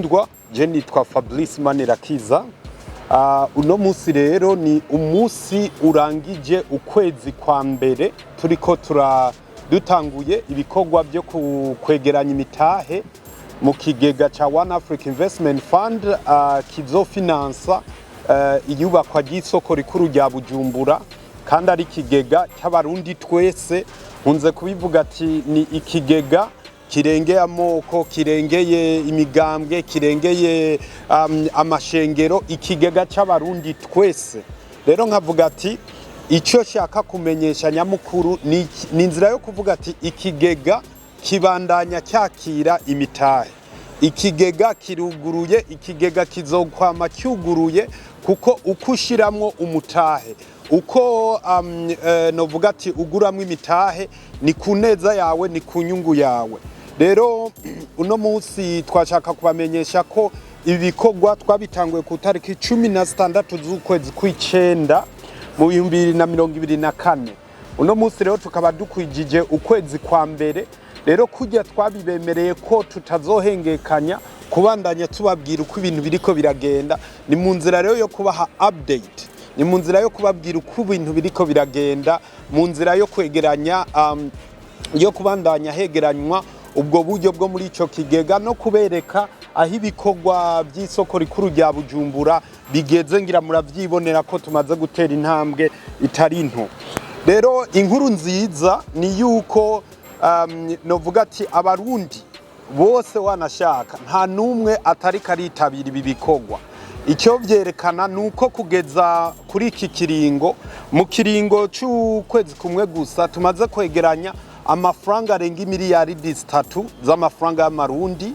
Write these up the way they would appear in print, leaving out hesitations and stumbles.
koroherwa, je nitwa Fablice MANIRAKIZA. Uno musi rero ni umusi urangije ukwezi kwa mbere turiko dutanguye ibikorwa byo kwegeranya imitahe mu kigega ca One Africa Investment Fund kizofinansa iyubakwa ry'isoko rikuru rya Bujumbura, kandi ari ikigega cy'abarundi twese. Unze kubivuga ati ni ikigega kirengeye amoko, kirengeye imigambwe, kirengeye amashengero, ikigega cy'abarundi twese. Rero nkavuga ati icyo shaka kumenyesha nyamukuru ni inzira yo kuvuga ati ikigega kibandanya cyakira imitahe, ikigega kiruguruye, ikigega kizokwama cyuguruye, kuko uko ushiramwo umutahe, uko novuga ati uguramwo imitahe, ni ku neza yawe, ni ku nyungu yawe. Rero uno munsi twashaka kubamenyesha ko ibikorwa twabitanguye ku tariki 16 z'ukwezi kw'icenda mu 2024. Uno munsi rero tukaba dukwijije ukwezi kwa mbere. Rero kujya twabibemereye ko tutazohengekanya kubandanya tubabwira uko ibintu biriko biragenda. Ni mu nzira rero yo kubaha update, ni mu nzira yo kubabwira uko ibintu biriko biragenda, mu nzira yo kwegeranya yo kubandanya hegeranywa ubwo buryo bwo muri ico kigega, no kubereka aho ibikorwa by'isoko rikuru rya Bujumbura bigeze. Ngira muravyibonera ko tumaze gutera intambwe itari nto. Rero inkuru nziza ni yuko novuga ati abarundi bose wanashaka nta numwe atari karitabira ibi bikorwa. Icyo vyerekana nuko kugeza kuri iki kiringo, mu kiringo c'ukwezi kumwe gusa, tumaze kwegeranya amafaranga arenga miliyaridi 3 z'amafaranga y'amarundi.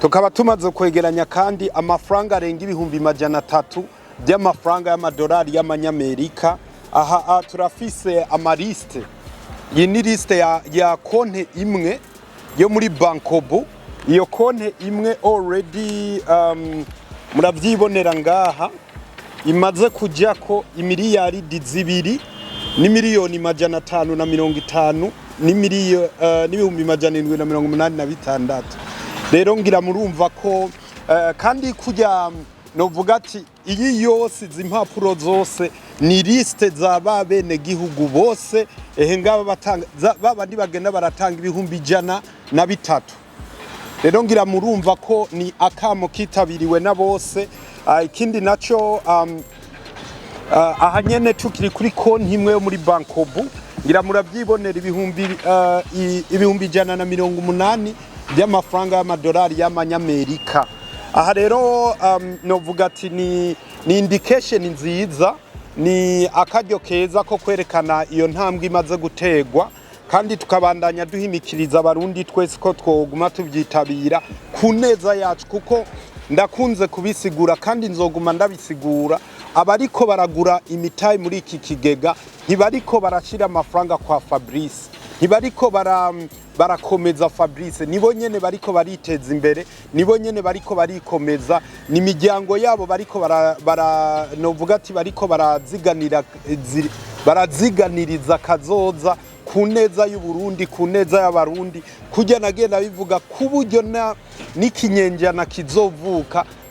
Tukaba tumaze kwegeranya kandi amafaranga arenga 300,000 by'amafaranga y'amadolari y'amanyamerika. Aha turafise amaliste. Iyi ni liste ya konte imwe yo muri Bankobu. Iyo konte imwe already muravyibonera ngaha imaze kujako imiliyaridi 2 n'imiliyoni 550 n'ibihumbi 786. Rero ngira murumva ko kandi kujya novuga ati iyi yose izi impapuro zose ni liste za babene gihugu bose. Ngaba batanga babandi bagenda baratanga ibihumbi 103. Rero ngira murumva ko ni akamo kitabiriwe na bose. Ikindi naco aha nyene tukiri kuri konti imwe yo muri Bankobu, ngira muravyibonera ibihumbi 180 by'amafaranga y'amadolari y'amanyamerika. Aha rero novuga ati ni indication nziza, ni akaryo keza ko kwerekana iyo ntambwe imaze gutegwa, kandi tukabandanya duhimikiriza abarundi twese ko twoguma tubyitabira ku neza yacu, kuko ndakunze kubisigura kandi nzoguma ndabisigura. Abariko baragura imitahe muri iki kigega ntibariko barashira amafaranga kwa Fabrice, ntibariko barakomeza Fabrice, nibo nyene bariko bariteza imbere, nibo nyene bariko barikomeza, ni imiryango yabo bariko novuga ati bariko baraziganiriza kazoza ku neza y'Uburundi, ku neza y'abarundi. Kujya nagenda bivuga ku buryo n'ikinyenjana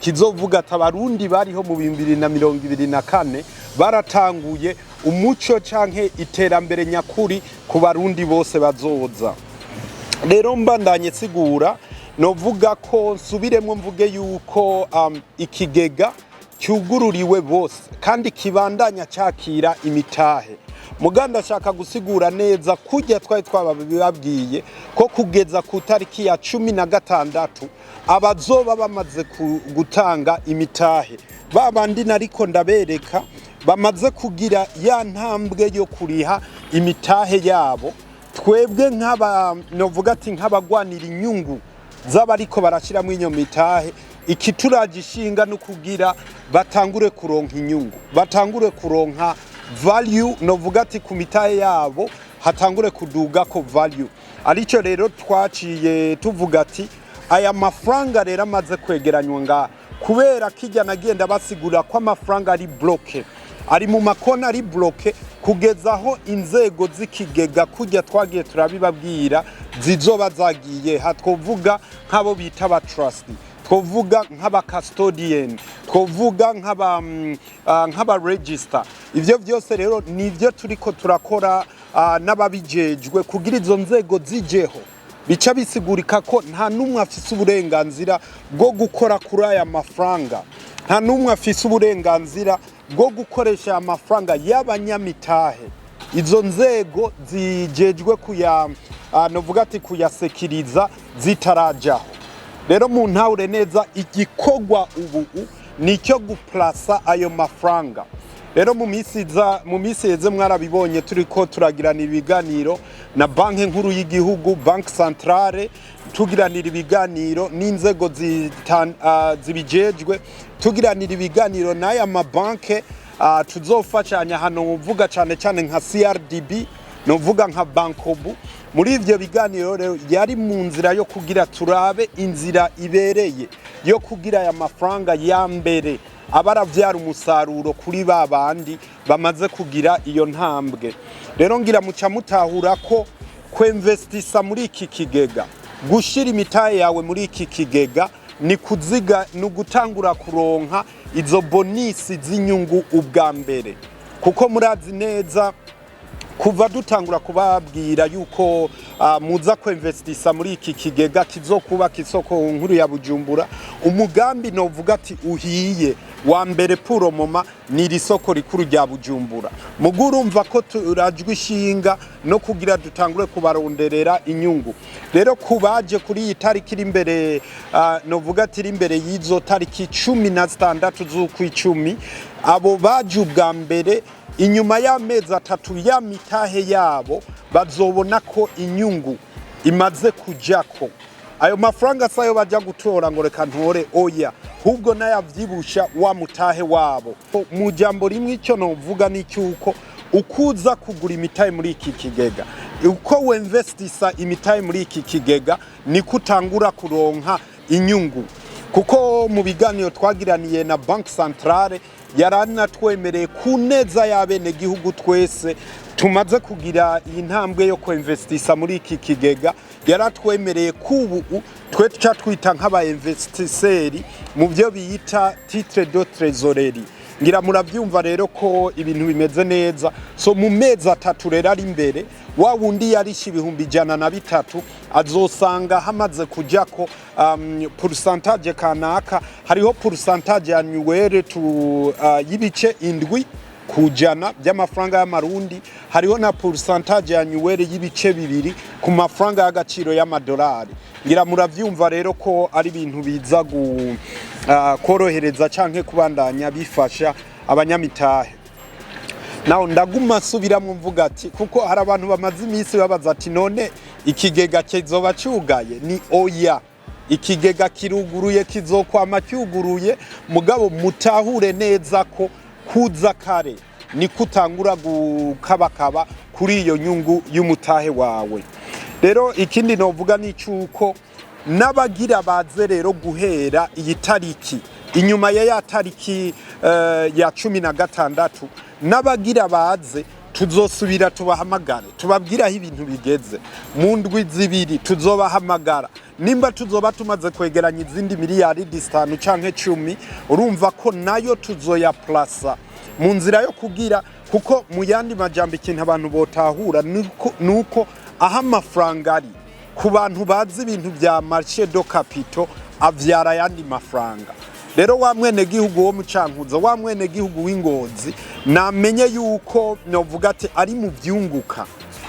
kizovuga ati abarundi bariho mu 2024 baratanguye umuco canke iterambere nyakuri ku barundi bose bazoza. Rero mbandanye sigura novuga ko nsubiremwe mvuge yuko ikigega cyugururiwe bose kandi kibandanya cyakira imitahe. Muganda shaka gusigura neza kujya twababwiye ko kugeza ku tariki ya 16 abazoba bamaze gutanga imitahe, babandi nariko ndabereka bamaze kugira ya ntambwe yo kuriha imitahe yabo. Twebwe novuga ati nk'abagwanira inyungu z'abariko barashiramo inyo mitahe, ikituragishinga no kugira batangure kuronka inyungu, batangure kuronka value, novuga ati ku mitahe yabo hatangure kuduga ko value. Arico rero twaciye tuvuga ati aya mafaranga rero amaze kwegeranywa nga, kubera kijya nagenda basigura ko amafaranga ari bloke, ari mu makona ari bloke, kugezaho inzego z'ikigega kujya twagiye turabibabwira zizoba zagiye. Hatwovuga nk'abo bita ba trust, twovuga nk'aba custodian, twovuga nk'aba register. Ivyo vyose rero nivyo turiko turakora n'ababijejwe kugira izo nzego zijeho. Bica bisigurika ko nta numwe afise uburenganzira bwo gukora kuri aya mafaranga, nta numwe afise uburenganzira bwo gukoresha amafaranga y'abanyamitahe. Izo nzego zijejwe novuga ati kuyasekiriza zitarajaho. Rero mu ntahure neza igikorwa ubu nicyo guplasa ayo mafaranga. Rero mu misi yeze mwarabibonye turiko turagirana ibiganiro na banki nkuru y'igihugu, banki centrale, tugiranira ibiganiro n'inzego zibijejwe, tugiranira ibiganiro n'aya mabanke tuzofashanya hano uvuga cyane cyane nka CRDB, novuga nka Bankobu. Muri ivyo biganiro rero yari mu nzira yo kugira turabe inzira ibereye yo kugira aya mafaranga ya mbere abaravyara umusaruro kuri babandi bamaze kugira iyo ntambwe. Rero ngira muca mutahura ko kwinvestisa muri iki kigega, gushira imitahe yawe muri iki kigega ni gutangura kuronka izo bonisi z'inyungu ubwa mbere. Kuko murazi neza kuva dutangura kubabwira yuko muza kwinvestisa muri iki kigega kizokubaka isoko nkuru ya Bujumbura, umugambi novuga ati uhiye wa mbere puro moma ni risoko rikuru rya Bujumbura. Mugurumva ko turajwe ishinga no kugira dutangure kubaronderera inyungu. Rero kubaje kuri iyi tariki iri imbere, novuga ati iri imbere y'izo tariki 16 z'ukwicumi, abo baje ubwa mbere inyuma y'amezi 3 ya mitahe yabo bazobona ko inyungu imaze kujako. Ayo mafaranga sayo baja gutora ngo reka ntore oya, hubwo nayavyibusha wa mutahe wabo. Mu jambo rimwe icyo novuga ni cyuko ukuza kugura imitahe muri iki kigega, uko winvestisa imitahe muri iki kigega ni kutangura kuronka inyungu. Kuko mu biganiro twagiraniye na banki centrale yaranatwemereye kuneza y'abene gihugu twese tumaze kugira iyi ntambwe yo kwinvestisa muri iki kigega, yaratwemereye kubu twe tuca twita nk'aba investisseurs mu byo biyita titre de trésorerie. Ngira muravyumva rero ko ibintu bimeze neza. So mu mezi 3 rero ari imbere, wa wundi yarisha 103 azosanga hamaze kujako pourcentage kanaka. Hariho pourcentage annuelle y'ibice 7 kujana by'amafaranga y'amarundi, hariho na pourcentage annuelle y'ibice 2 ku mafaranga y'agaciro y'amadolari. Ngira muravyumva rero ko ari ibintu biza korohereza canke kubandanya bifasha abanyamitahe. Naho ndaguma subiramwe mvuga ati kuko hari abantu bamaze imisi babaza ati none ikigega kizoba cyugaye, ni oya. Ikigega kiruguruye, kizokwama cyuguruye, mugabo mutahure neza ko kuza kare ni kutangura gukabakaba kuri iyo nyungu y'umutahe wawe. Rero ikindi novuga ni cyuko n'abagira baze rero guhera iyi tariki inyuma ya tariki ya 16, n'abagira baze tuzosubira tubahamagare tubabwira aho ibintu bigeze. Mu ndwi zibiri tuzobahamagara, nimba tuzoba tumaze kwegeranya izindi miliyaridi 5 canke 10, urumva ko nayo tuzoya plasa mu nzira yo kugira. Kuko mu yandi majambo ikintu abantu botahura nuko aha amafaranga ari ku bantu bazi ibintu bya marché de capitaux avyara yandi mafaranga. Rero wa mwene gihugu wo mucankuzo, wa mwene gihugu w'Ingozi namenye yuko novuga ati ari mu vyunguka.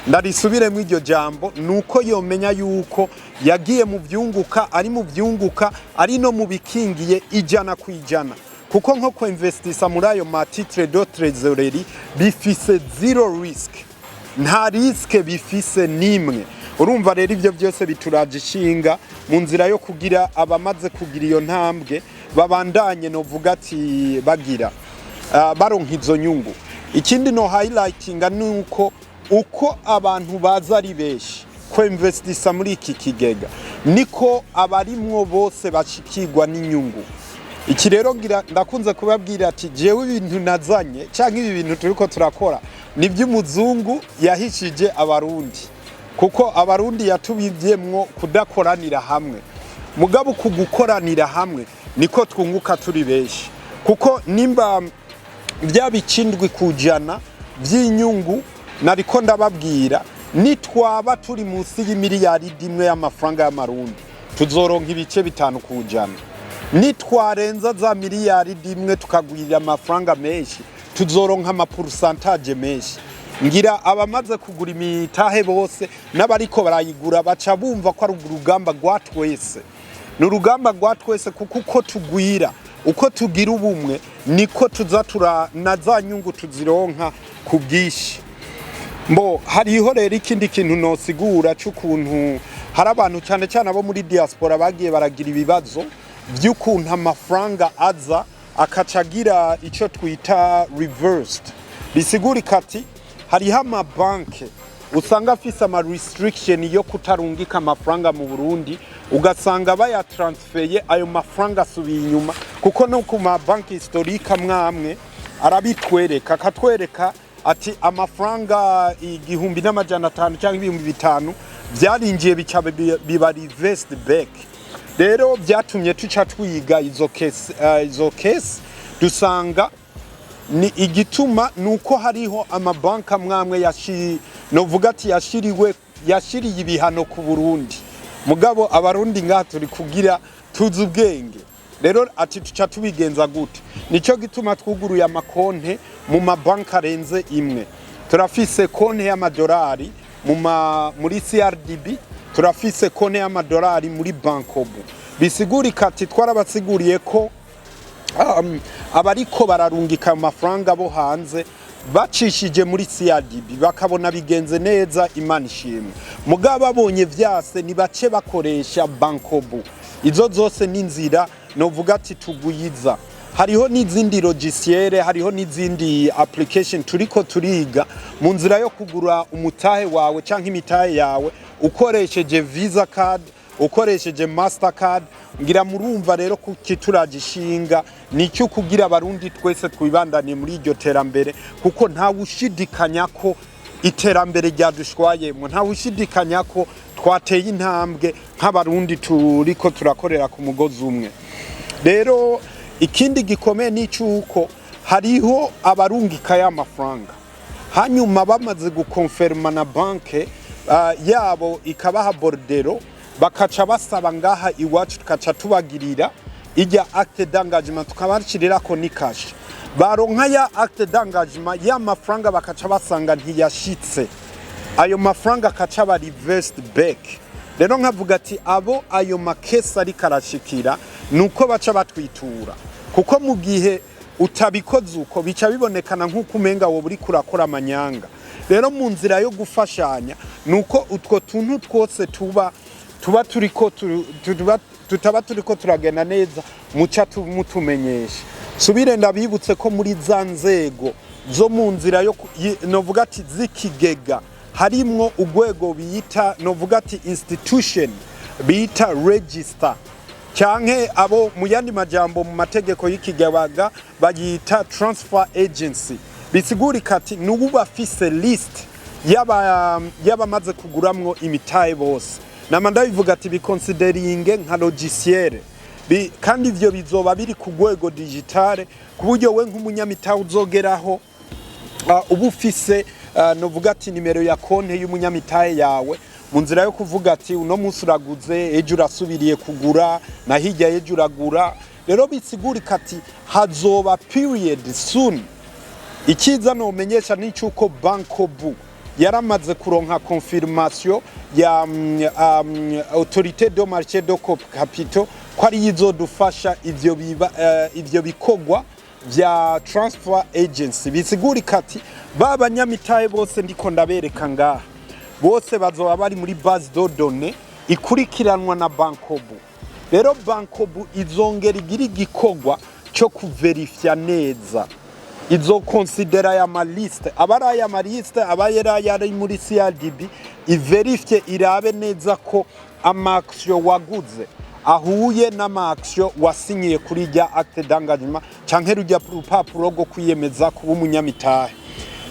Ndarisubire mu iryo jambo nuko yomenya yuko yagiye mu vyunguka, ari mu vyunguka, ari no mu bikingiye 100%. Kuko nko ko investisa muri ayo ma titre de trésorerie bifise 0 risk, nta risk bifise nimwe. Urumva rero ivyo byose bituraje ishinga mu nzira yo kugira abamaze kugira iyo ntambwe babandanye novuga ati bagira baronka izo nyungu. Ikindi no highlightinga nuko uko abantu baza ari beshi ko investisa muri iki kigega niko abarimwo bose bashikirwa n'inyungu. Iki rero ngira ndakunze kubabwira ati jewe ibintu nazanye canke ibi bintu turiko turakora ni by'umuzungu yahishije abarundi, kuko abarundi yatubivyemwo kudakoranira hamwe. mugabo kugukoranira hamwe niko twunguka turi benshi, kuko nimba byabicindwi kujana by'inyungu nariko ndababwira, nitwaba turi munsi y'imiliyaridi imwe y'amafaranga y'amarundi tuzoronka ibice 5 kujana, nitwarenza za miliyaridi imwe tukagwirira amafaranga menshi tuzoronka amapurusantaje menshi. Ngira abamaze kugura imitahe bose n'abariko barayigura baca bumva ko ari urugamba rwa twese, n'urugamba rwa twese, kuko uko tugwira, uko tugira ubumwe niko tuzatura na za nyungu tuzironka ku bwishi. Mbo hariho rero ikindi kintu nosigura cy'ukuntu hari abantu cyane cyane abo muri diaspora bagiye baragira ibibazo by'ukuntu amafaranga aza akacagira icyo twita reversed. Bisigurika ati hariho amabanke usanga afise ama restriction yo kutarungika amafaranga mu Burundi, ugasanga bayatransfeye ayo mafaranga asubiye inyuma, kuko no ku mabanki historique amwe arabitwereka, akatwereka ati amafaranga 1,500 cyangwa 5,000 byarinjiye biba reversed back. Rero byatumye tuca twiga izo case dusanga ni igituma nuko hariho amabanki amwe novuga ati yashiriye ibihano ku Burundi, mugabo abarundi ngaha turi kugira tuzi ubwenge. Rero ati tuca tubigenza gute? Nico gituma twuguruye amakonte mu mabanki arenze imwe. Turafise konte y'amadolari muri CRDB, turafise konte y'amadolari muri Bankobu. Bisigurika ati twarabasiguriye ko abariko bararungika amafaranga bo hanze bacishije muri CRDB bakabona bigenze neza, Imana ishimwe. Mugabo abonye vyase ni bace bakoresha Bankobu. Izo zose n'inzira novuga ati tuguyiza. Hariho n'izindi logiciere, hariho n'izindi application turiko turiga mu nzira yo kugura umutahe wawe canke imitahe yawe ukoresheje Visa card, ukoresheje Mastercard. Ngira murumva rero kukituragishinga nicyo kugira abarundi twese twibandane muri iryo terambere, kuko nta ushidikanya ko iterambere ryadushwayemo, nta ushidikanya ko twateye intambwe nk'abarundi turiko turakorera ku mugozi umwe. Rero ikindi gikomeye ni cyuko hariho abarungika y'amafaranga, hanyuma bamaze gukonfirma na banke yabo ikabaha bordero, bakaca basaba ngaha iwacu tukaca tubagirira ijya acte d'engagement, tukabashirira ko ni cash. Baronka ya acte d'engagement y'amafaranga bakaca basanga ntiyashitse, ayo mafaranga kaca ba reversed back. Rero nkavuga ati abo ayo makesa ari karashikira nuko baca batwitura, kuko mu gihe utabikoze uko bica bibonekana nk'uko umenga wo buri kurakora amanyanga. Rero mu nzira yo gufashanya nuko utwo tuntu twose tutaba turiko turagenda neza muca mutumenyesha. Subire ndabibutse ko muri za nzego zo mu nzira yo novuga ati zikigega harimwo urwego biyita novuga ati institution biyita register, canke abo mu yandi majambo mu mategeko y'ikigabaga bayita transfer agency. Bisigurika ati nubu bafise list y'abamaze kuguramwo imitahe bose. Namanda bivuga ati biconsideringe nka logiciere, kandi ivyo bizoba biri ku rwego digitale, ku buryo we nk'umunyamitahe uzogeraho ubufise novuga ati nimero ya konte y'umunyamitahe yawe, mu nzira yo kuvuga ati uno munsi uraguze, ejo urasubiriye kugura, na hirya ejo uragura. Rero bisigurika ati hazoba period soon. Ikiza no menyesha ni cyuko Bankobu yaramaze kuronka confirmation ya autorité de marché de capital ko ari yizodufasha ivyo bikogwa vya transfer agency. Bisigurika ati babanyamitahe bose ndiko ndabereka ngaha bose bazoba bari muri base de données ikurikiranwa na Bankobu. Rero Bankobu izongera igira igikogwa cyo kuverifya neza, izo considera ya maliste abara ya maliste abayera yari muri CRDB, iverifye irabe neza ko amaksyo waguze ahuye n'amaksyo wasinyiye kuri rya acte d'engagement canke rujya rupapuro rwo kwiyemeza kuba umunyamitahe.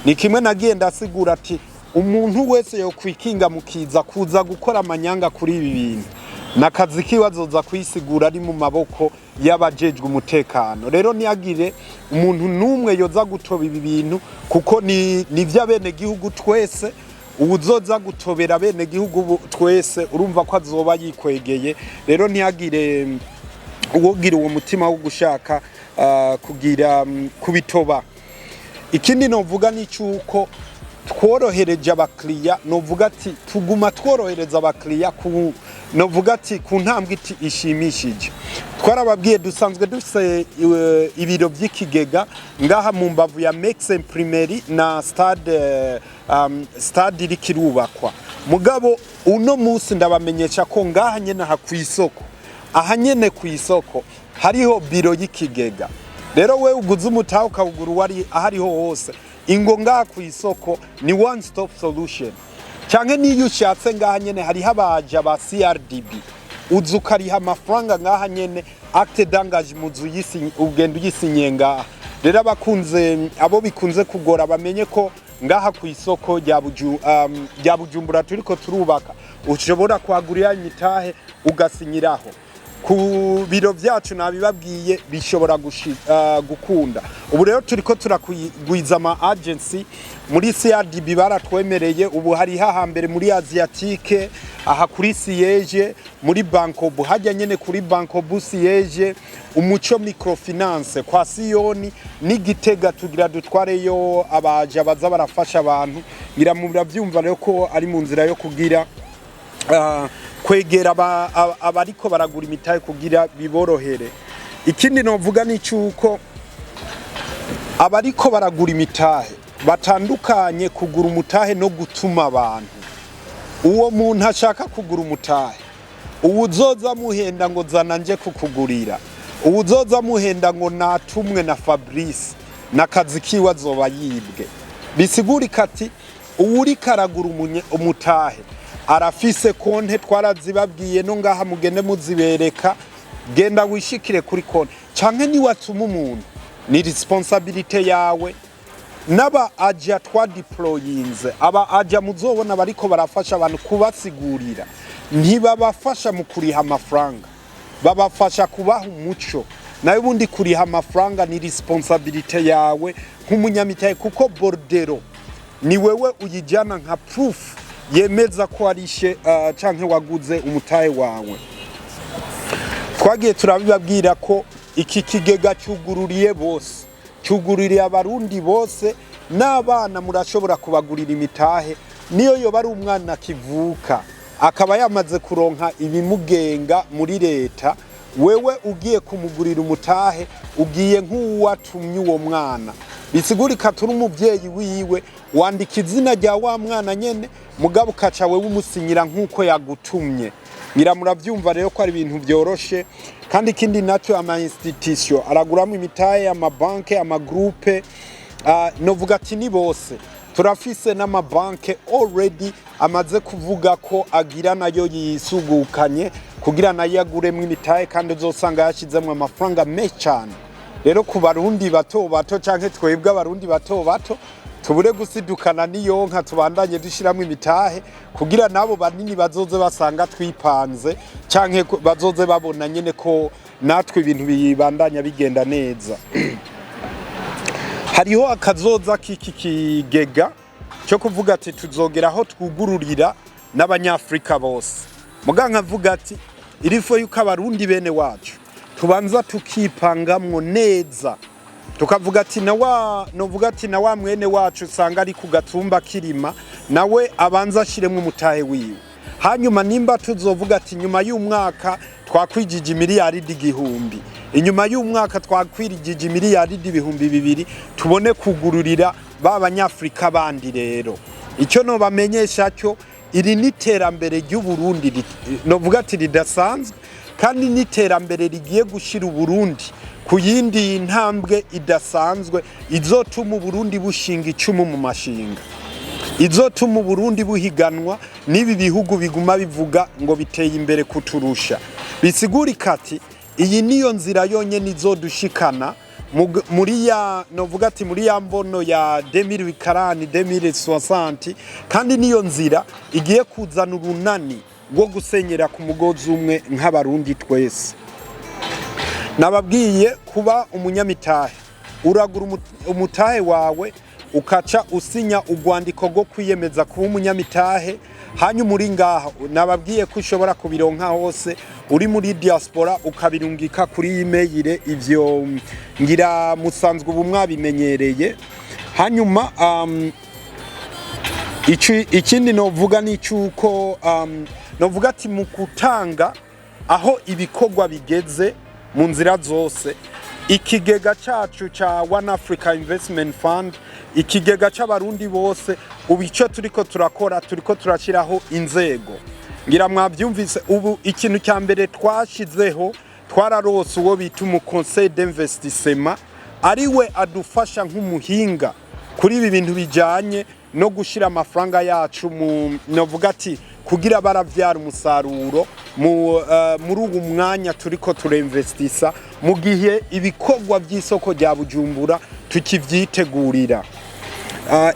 Ni kimwe nagiye ndasigura ati umuntu wese yo kwikinga mukiza kuza gukora amanyanga kuri ibi bintu, nakazi kiwe azoza kwisigura ari mu maboko y'abajejwe umutekano. Rero ntihagire umuntu numwe yoza gutoba ibi bintu kuko ni vy'abene gihugu twese. Uwuzoza gutobera bene gihugu twese urumva ko azoba yikwegeye. Rero ntihagire uwogira uwo mutima wo gushaka kugira kubitoba. Ikindi novuga ni cyuko tworohereje abakiriya, novuga ati tuguma tworohereza abakiriya novuga ati ku ntambwe iti ishimishije. Twarababwiye dusanzwe dufise ibiro by'ikigega ngaha mu mbavu ya Mex Imprimerie na stade iri kirubakwa. Mugabo uno munsi ndabamenyesha ko ngaha nyene hakwisoko, aha nyene kwisoko hariho biro y'ikigega. Rero we uguze umutahe ukawugura wari ahariho hose, ingo ngaha kwisoko ni one stop solution. Canke niyo ushatse ngaha nyene hariho abaja ba CRDB uzu ukariha amafaranga ngaha nyene acte d'engagement ugenda uyisinye ngaha. Rero abo bikunze kugora bamenye ko ngaha ku isoko rya Bujumbura turiko turubaka ushobora kwagurira imitahe ugasinyiraho. Ku biro byacu nabibabwiye bishobora gukunda. Ubu rero turiko turakugwiza ama agency muri CRDB baratwemereye. Ubu hari hahambere muri Asiatique, aha kuri Siege, muri Bankobu hajya nyene kuri Bankobu Siege, Umuco Microfinance kwa Siyoni n'Igitega tugira dutwareyo abaje baza barafasha abantu. Ngira mu byumva rero ko ari mu nzira yo kugira kwegera abariko baragura imitahe kugira biborohere. Ikindi novuga ni cyuko abariko baragura imitahe batandukanye kugura umutahe no gutuma abantu. Uwo muntu ashaka kugura umutahe, uwuzoza muhenda ngo zana nje kukugurira, uwuzoza muhenda ngo natumwe na Fabrice nakazi kiwe azoba yibwe. Bisigurika ati uwuri karagura umutahe arafise konte twarazibabwiye no ngaha mugende muzibereka, genda wishikire kuri konte. Canke ni watuma umuntu ni responsibility yawe. Naba aja twa deployinze aba aja muzobona bariko barafasha abantu kubasigurira, ntibabafasha mu kuriha amafaranga, babafasha kubaha umuco. Nayo bundi kuriha amafaranga ni responsibility yawe nk'umunyamitahe, kuko bordero ni wewe uyijana nka proof yemeza ko arishe canke waguze umutahe wawe. Twagiye turabibabwira ko iki kigega cyugururiye bose, cyugururiye abarundi bose, n'abana murashobora kubagurira imitahe. Niyo yoba ari umwana kivuka akaba yamaze kuronka ibimugenga muri leta, wewe ugiye kumugurira umutahe ugiye nk'uwatumye uwo mwana. Bisigurika turi umuvyeyi wiwe, wandika izina rya wa mwana nyene mugabo kaca wewe umusinyira nk'uko yagutumye. Ngira muravyumva rero ko ari ibintu byoroshe. Kandi ikindi naco ama institution araguramo imitahe, ama banke, ama groupe, novuga ati ni bose. Turafise n'ama banke already amaze kuvuga ko agira nayo yisugukanye kugira nayo aguremwe imitahe, kandi uzosanga yashizemwe amafaranga menshi cyane. Rero ku barundi bato bato canke twebwe abarundi bato bato tubure gusidukana niyo nka tubandanye dushiramo imitahe kugira nabo banini bazoze basanga twipanze canke bazoze babona nyene ko natwe ibintu bibandanya bigenda neza. Hariho akazoza kiki kigega cyo kuvuga ati tuzogeraho twugururira n'abanyafrika bose. Muganga avuga ati irifo yuko abarundi bene wacu tubanza tukipangamwo neza, tukavuga ati novuga ati na wa mwene wacu usanga ari ku gatumba kirima nawe abanza ashiremwe umutahe wiwe. Hanyuma nimba tuzovuga ati nyuma y'umwaka twakwijije miliyaridi 1,000, inyuma y'umwaka twakwirijije miliyaridi 2,000, tubone kugururira b'abanyafrika bandi. Rero icyo no bamenyesha cyo iri niterambere ry'u Burundi novuga ati ridasanzwe, kandi niterambere rigiye gushira Burundi ku yindi ntambwe idasanzwe, izotuma Burundi bushinga icumu mu mashinga, izotuma Burundi buhiganwa n'ibi bihugu biguma bivuga ngo biteye imbere kuturusha. Bisigurika ati iyi niyo nzira yonyene izodushikana muri ya novuga ati muri ya mbono ya 2040 2060, kandi niyo nzira igiye kuzana urunani bwo gusenyera ku mugozi umwe nk'abarundi twese. Nababwiye kuba umunyamitahe, uragura umutahe wawe ukaca usinya urwandiko rwo kwiyemeza kuba umunyamitahe, hanyuma uri ngaho nababwiye ko ushobora kubironka hose uri muri diaspora ukabirungika kuri email. Ivyo ngira musanzwe ubu mwabimenyereye. Hanyuma ikindi novuga ni cyuko novuga ati mu gutanga aho ibikorwa bigeze mu nzira zose, ikigega cacu ca One Africa Investment Fund, ikigega c'abarundi bose, ubu ico turiko turakora turiko turashiraho inzego. Ngira mwavyumvise, ubu ikintu cya mbere twashizeho, twararose uwo bita mu conseil d'investissement, ariwe adufasha nk'umuhinga kuri ibi bintu bijanye no gushira amafaranga yacu mu novuga ati kugira baravyara umusaruro muri ubu mwanya turiko turinvestisa mu gihe ibikorwa by'isoko rya Bujumbura tukivyitegurira.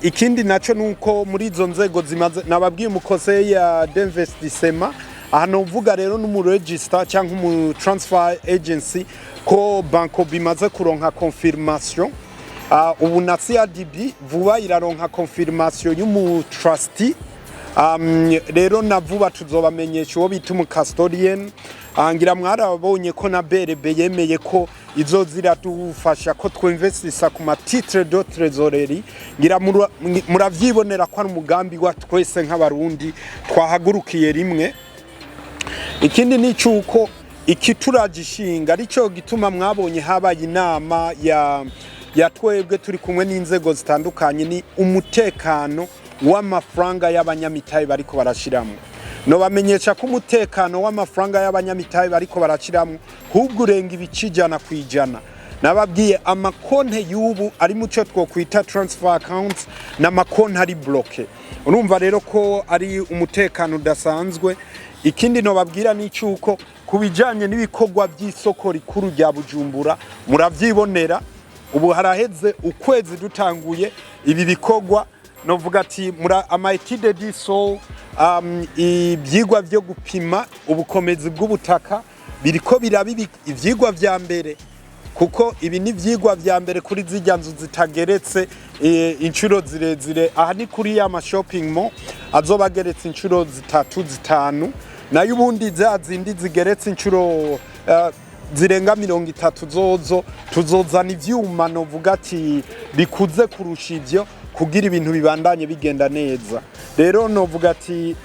Ikindi naco nuko muri izo nzego zimaze nababwiye mu conseil d'investissement, hano uvuga rero n'umuregister cyangwa mu transfer agency ko banko bimaze kuronka confirmation. Ubu na CRDB vuba iraronka confirmation y'umu trustee. Rero na vuba tuzobamenyesha uwo bita mu custodian. Ngira mwarabonye ko na BRB yemeye ko izozira dufasha ko twinvestisa ku matitre de trésorerie. Ngira muravyibonera ko ari umugambi wa twese nk'abarundi twahagurukiye rimwe. Ikindi ni cyuko ikituragishinga arico gituma mwabonye habaye inama ya twebwe turi kumwe n'inzego zitandukanye, ni umutekano w'amafaranga y'abanyamitahe bariko barashiramo. No bamenyesha ko umutekano w'amafaranga y'abanyamitahe bariko barashiramo hubwo urenga ibicijana kwijana. Nababwiye amakonte y'ubu ari muco twokwita transfer accounts n'amakonte ari bloqué. Urumva rero ko ari umutekano udasanzwe. Ikindi no babwira ni cyuko kubijanye n'ibikorwa by'isoko rikuru rya Bujumbura muravyibonera. Ubu haraheze ukwezi dutanguye ibi bikorwa, novuga ati ama étude du sol, ivyigwa byo gupima ubukomezi bw'ubutaka biriko birabibi ivyigwa vya mbere, kuko ibi ni vyigwa vya mbere kuri zijya nzu zitageretse inshuro zirezire. Aha ni kuri ya shopping mall azobageretse inshuro 3-5, nayo ubundi zazindi zigeretse inshuro zirenga 30 zozo tuzozana ivyuma novuga ati bikuze kurusha ivyo kugira ibintu bibandanye bigenda neza. Rero novuga ati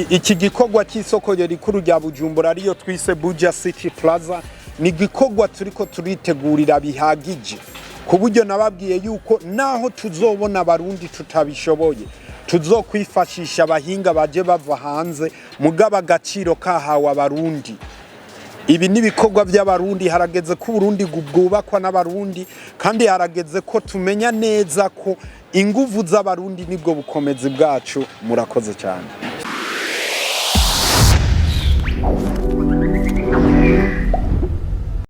iki gikorwa cy'isoko rikuru rya Bujumbura ariyo twise Buja City Plaza ni gikorwa turiko turitegurira bihagije, ku buryo nababwiye yuko naho tuzobona abarundi tutabishoboye tuzokwifashisha abahinga baje bava hanze, mugaba agaciro kahawe abarundi. Ibi ni bikorwa by'abarundi, harageze ko Burundi bwubakwa n'abarundi, kandi harageze ko tumenya neza ko inguvu z'abarundi nibwo bukomezi bwacu. Murakoze cyane.